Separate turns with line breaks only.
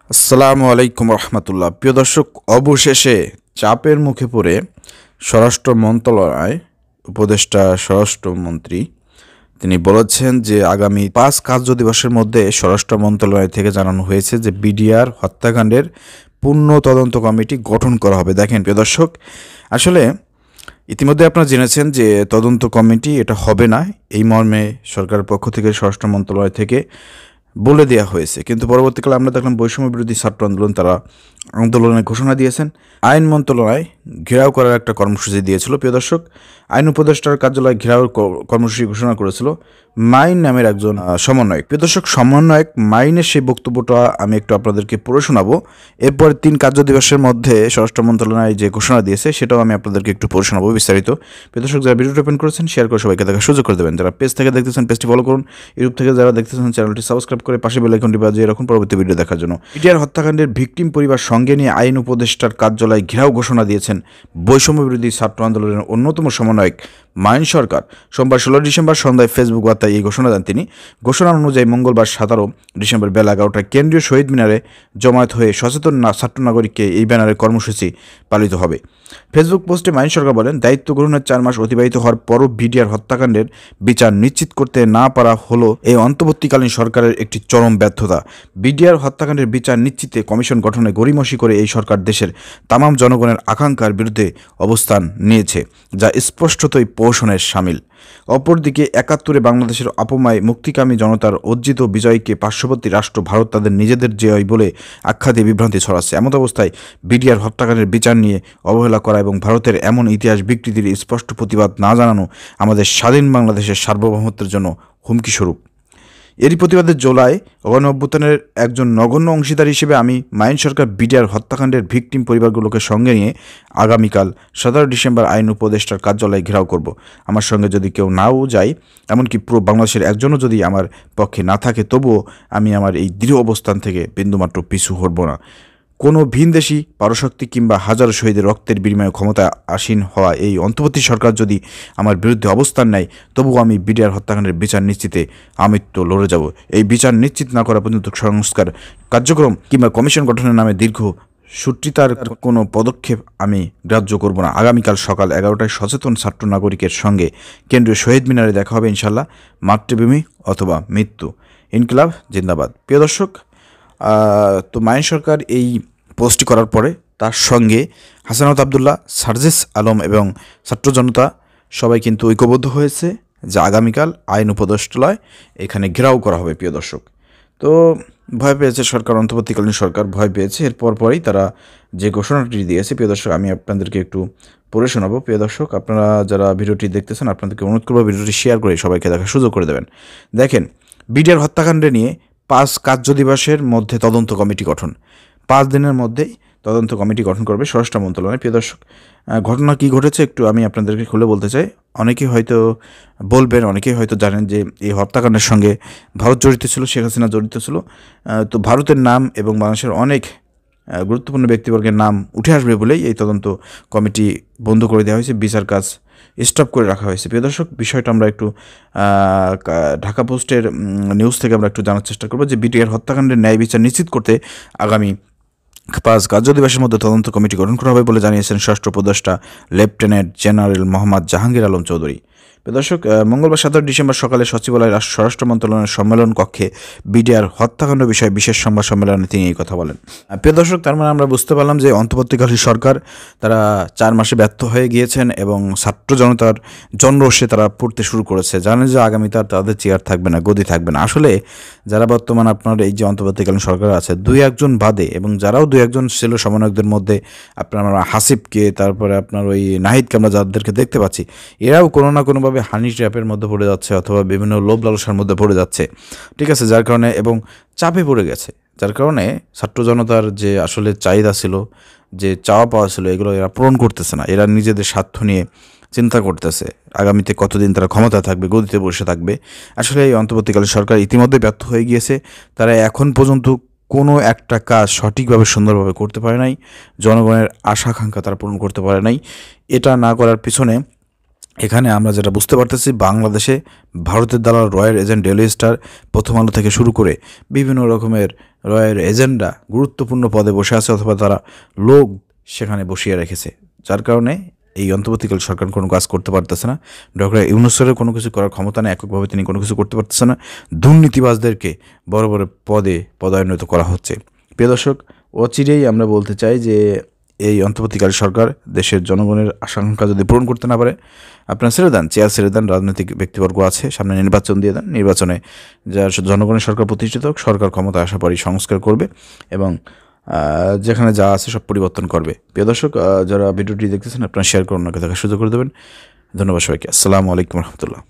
আসসালামু আলাইকুম রহমতুল্লাহ। প্রিয় দর্শক, অবশেষে চাপের মুখে পড়ে স্বরাষ্ট্র মন্ত্রণালয় উপদেষ্টা স্বরাষ্ট্রমন্ত্রী তিনি বলেছেন যে আগামী 5 কার্য দিবসের মধ্যে স্বরাষ্ট্র মন্ত্রণালয় থেকে জানানো হয়েছে যে বিডিআর হত্যাকাণ্ডের পূর্ণ তদন্ত কমিটি গঠন করা হবে। দেখেন প্রিয় দর্শক, আসলে ইতিমধ্যে আপনারা জেনেছেন যে তদন্ত কমিটি এটা হবে না, এই মর্মে সরকারের পক্ষ থেকে স্বরাষ্ট্র মন্ত্রণালয় থেকে বলে দেওয়া হয়েছে। কিন্তু পরবর্তীকালে আমরা দেখলাম বৈষম্য বিরোধী ছাত্র আন্দোলন তারা আন্দোলনের ঘোষণা দিয়েছেন। আইন মন্ত্রণালয় ঘেরাও করার একটা কর্মসূচি দিয়েছিল। প্রিয় দর্শক, আইন উপদেষ্টার কার্যালয় ঘেরাওর কর্মসূচি ঘোষণা করেছিল মাইন নামের একজন সমন্বয়ক। প্রিয় দর্শক, সমন্বয়ক মাইনের সেই বক্তব্যটা আমি একটু আপনাদেরকে পড়ে শোনাবো। এরপর 3 কার্য দিবসের মধ্যে স্বরাষ্ট্র মন্ত্রণালয় যে ঘোষণা দিয়েছে সেটাও আমি আপনাদেরকে একটু পড়ে শোনাবো বিস্তারিত। প্রিয় দর্শক, যারা ভিডিওটি ওপেন করেছেন শেয়ার করে সবাইকে দেখার সুযোগ করে দেবেন। যারা পেজ থেকে দেখতেছেন পেজটি ফলো করুন, ইউটিউব থেকে যারা দেখতেছেন চ্যানেলটি সাবস্ক্রাইব করে পাশে বেল আইকনটি বাজিয়ে রাখুন পরবর্তী ভিডিও দেখার জন্য। বিডিআর হত্যাকাণ্ডের ভিকটিম পরিবার সঙ্গে নিয়ে আইন উপদেষ্টার কার্যালয় ঘেরাও ঘোষণা দিয়েছেন বৈষম্য বিরোধী ছাত্র আন্দোলনের অন্যতম সমন্বয়ক মাইন সরকার। সোমবার 16 ডিসেম্বর সন্ধ্যায় ফেসবুক বার্তায় এই ঘোষণা দেন তিনি। ঘোষণা অনুযায়ী মঙ্গলবার 17 ডিসেম্বর বেলা 11টায় কেন্দ্রীয় শহীদ মিনারে জমায়েত হয়ে সচেতন ছাত্র নাগরিককে এই ব্যানারের কর্মসূচি পালিত হবে। ফেসবুক পোস্টে মাইন সরকার বলেন, দায়িত্ব গ্রহণের 4 মাস অতিবাহিত হওয়ার পরও বিডিআর হত্যাকাণ্ডের বিচার নিশ্চিত করতে না পারা হলো এই অন্তর্বর্তীকালীন সরকারের একটি চরম ব্যর্থতা। বিডিআর হত্যাকাণ্ডের বিচার নিশ্চিতে কমিশন গঠনে গড়িমসি করে এই সরকার দেশের তামাম জনগণের আকাঙ্ক্ষার বিরুদ্ধে অবস্থান নিয়েছে, যা স্পষ্টতই প্রহসনের শামিল। অপরদিকে 71-এ বাংলাদেশের অপময় মুক্তিকামী জনতার অর্জিত বিজয়কে পার্শ্ববর্তী রাষ্ট্র ভারত তাদের নিজেদের জয় বলে আখ্যা দিয়ে বিভ্রান্তি ছড়াচ্ছে। এমত অবস্থায় বিডিআর হত্যাকাণ্ডের বিচার নিয়ে অবহেলা করা এবং ভারতের এমন ইতিহাস বিকৃতির স্পষ্ট প্রতিবাদ না জানানো আমাদের স্বাধীন বাংলাদেশের সার্বভৌমত্বের জন্য হুমকি স্বরূপ। এরই প্রতিবাদে জুলাই গণঅভ্যুত্থানের একজন নগণ্য অংশীদার হিসেবে আমি মাইন সরকার বিডিআর হত্যাকাণ্ডের ভিকটিম পরিবারগুলোকে সঙ্গে নিয়ে আগামীকাল 17 ডিসেম্বর আইন উপদেষ্টার কার্যালয় ঘেরাও করব। আমার সঙ্গে যদি কেউ নাও যায়, এমনকি পুরো বাংলাদেশের একজনও যদি আমার পক্ষে না থাকে, তবুও আমি আমার এই দৃঢ় অবস্থান থেকে বিন্দুমাত্র পিছু হটব না। কোনো ভিনদেশি পারশক্তি কিংবা হাজারো শহীদের রক্তের বিনিময়ে ক্ষমতা আসীন হওয়া এই অন্তর্বর্তী সরকার যদি আমার বিরুদ্ধে অবস্থান নেয়, তবুও আমি বিডিআর হত্যাকাণ্ডের বিচার নিশ্চিতে আমৃত্যু লড়ে যাব। এই বিচার নিশ্চিত না করা পর্যন্ত সংস্কার কার্যক্রম কিংবা কমিশন গঠনের নামে দীর্ঘ সুট্রিতার কোনো পদক্ষেপ আমি গ্রাহ্য করব না। আগামীকাল সকাল 11টায় সচেতন ছাত্র নাগরিকের সঙ্গে কেন্দ্রীয় শহীদ মিনারে দেখা হবে ইনশাল্লাহ। মাতৃভূমি অথবা মৃত্যু, ইনকিলাব জিন্দাবাদ। প্রিয় দর্শক, তো মাইন সরকার এই পোস্টটি করার পরে তার সঙ্গে হাসানাত আবদুল্লাহ, সার্জিস আলম এবং ছাত্র জনতা সবাই কিন্তু ঐক্যবদ্ধ হয়েছে যে আগামীকাল আইন উপদেষ্টালয় এখানে ঘেরাও করা হবে। প্রিয় দর্শক, তো ভয় পেয়েছে সরকার, অন্তর্বর্তীকালীন সরকার ভয় পেয়েছে। এরপর পরেই তারা যে ঘোষণাটি দিয়েছে, প্রিয় দর্শক আমি আপনাদেরকে একটু পড়ে শোনাবো। প্রিয় দর্শক, আপনারা যারা ভিডিওটি দেখতেছেন আপনাদেরকে অনুরোধ করবো ভিডিওটি শেয়ার করে সবাইকে দেখার সুযোগ করে দেবেন। দেখেন, বিডিআর হত্যাকাণ্ডে নিয়ে 5 কার্য দিবসের মধ্যে তদন্ত কমিটি গঠন, 5 দিনের মধ্যেই তদন্ত কমিটি গঠন করবে স্বরাষ্ট্র মন্ত্রণালয়। প্রিয় দর্শক, ঘটনা কী ঘটেছে একটু আমি আপনাদেরকে খুলে বলতে চাই। অনেকেই হয়তো বলবেন, অনেকেই হয়তো জানেন যে এই হত্যাকাণ্ডের সঙ্গে ভারত জড়িত ছিল, শেখ হাসিনা জড়িত ছিল। তো ভারতের নাম এবং বাংলাদেশের অনেক গুরুত্বপূর্ণ ব্যক্তিবর্গের নাম উঠে আসবে বলেই এই তদন্ত কমিটি বন্ধ করে দেওয়া হয়েছে, বিচার কাজ স্টপ করে রাখা হয়েছে। প্রিয় দর্শক, বিষয়টা আমরা একটু ঢাকা পোস্টের নিউজ থেকে আমরা একটু জানার চেষ্টা করবো যে বিডিআর হত্যাকাণ্ডের ন্যায় বিচার নিশ্চিত করতে আগামী 5 কার্য দিবসের মধ্যে তদন্ত কমিটি গঠন করা হবে বলে জানিয়েছেন স্বরাষ্ট্র উপদেষ্টা লেফটেন্যান্ট জেনারেল মোহাম্মদ জাহাঙ্গীর আলম চৌধুরী। দর্শক, মঙ্গলবার 17 ডিসেম্বর সকালে সচিবালয়ের স্বরাষ্ট্র মন্ত্রণালয়ের সম্মেলন কক্ষে বিডিআর হত্যাকাণ্ড বিষয়ে বিশেষ সংবাদ সম্মেলনে তিনি এই কথা বলেন। প্রিয় দর্শক, তার মানে আমরা বুঝতে পারলাম যে অন্তর্বর্তীকালীন সরকার তারা 4 মাসে ব্যর্থ হয়ে গিয়েছেন এবং ছাত্র জনতার জনরোষে তারা পড়তে শুরু করেছে। জানেন যে আগামীতে তাদের চেয়ার থাকবে না, গদি থাকবে না। আসলে যারা বর্তমান আপনার এই যে অন্তর্বর্তীকালীন সরকার আছে 2-1 বাদে, এবং যারাও 2-1 ছিল সমন্বয়কদের মধ্যে, আপনার হাসিবকে, তারপরে আপনার ওই নাহিদকে আমরা যাদেরকে দেখতে পাচ্ছি, এরাও কোনো না কোনোভাবে হানি ট্র্যাপের মধ্যে পড়ে যাচ্ছে অথবা বিভিন্ন লোভ লালসার মধ্যে পড়ে যাচ্ছে। ঠিক আছে, যার কারণে এবং চাপে পড়ে গেছে, যার কারণে ছাত্র জনতার যে আসলে চাহিদা ছিল, যে চাওয়া পাওয়া ছিল, এগুলো এরা পূরণ করতেছে না। এরা নিজেদের স্বার্থ নিয়ে চিন্তা করতেছে আগামীতে কতদিন তারা ক্ষমতা থাকবে, গদিতে বসে থাকবে। আসলে এই অন্তর্বর্তীকালীন সরকার ইতিমধ্যে ব্যর্থ হয়ে গিয়েছে। তারা এখন পর্যন্ত কোনো একটা কাজ সঠিকভাবে সুন্দরভাবে করতে পারে নাই, জনগণের আশা আকাঙ্ক্ষা তারা পূরণ করতে পারে নাই। এটা না করার পিছনে এখানে আমরা যেটা বুঝতে পারতেছি, বাংলাদেশে ভারতের দালাল রয়ের এজেন্ট ডেইলি স্টার, প্রথম আলো থেকে শুরু করে বিভিন্ন রকমের রয়ের এজেন্টরা গুরুত্বপূর্ণ পদে বসে আছে, অথবা তারা লোক সেখানে বসিয়ে রেখেছে, যার কারণে এই অন্তর্বর্তীকাল সরকার কোনো কাজ করতে পারতেছে না। ডক্টর ইউনূসের কোনো কিছু করার ক্ষমতা নেই, এককভাবে তিনি কোনো কিছু করতে পারতেছে না। দুর্নীতিবাজদেরকে বড় বড় পদে পদায়নিত করা হচ্ছে। প্রিয় দর্শক, অচিরেই আমরা বলতে চাই যে এই অন্তর্বর্তীকালীন সরকার দেশের জনগণের আশঙ্কা যদি পূরণ করতে না পারে, আপনারা ছেড়ে দেন, চেয়ার ছেড়ে দেন, রাজনৈতিক ব্যক্তিবর্গ আছে, সামনে নির্বাচন দিয়ে দেন, নির্বাচনে যার জনগণের সরকার প্রতিষ্ঠিত হোক, সরকার ক্ষমতা আসা পরই সংস্কার করবে এবং যেখানে যা আছে সব পরিবর্তন করবে। প্রিয় দর্শক, যারা ভিডিওটি দেখতেছেন আপনারা শেয়ার করুন, ওনাকে দেখার সুযোগ করে দেবেন। ধন্যবাদ সবাইকে। আসসালামু আলাইকুম রহমতুল্লাহ।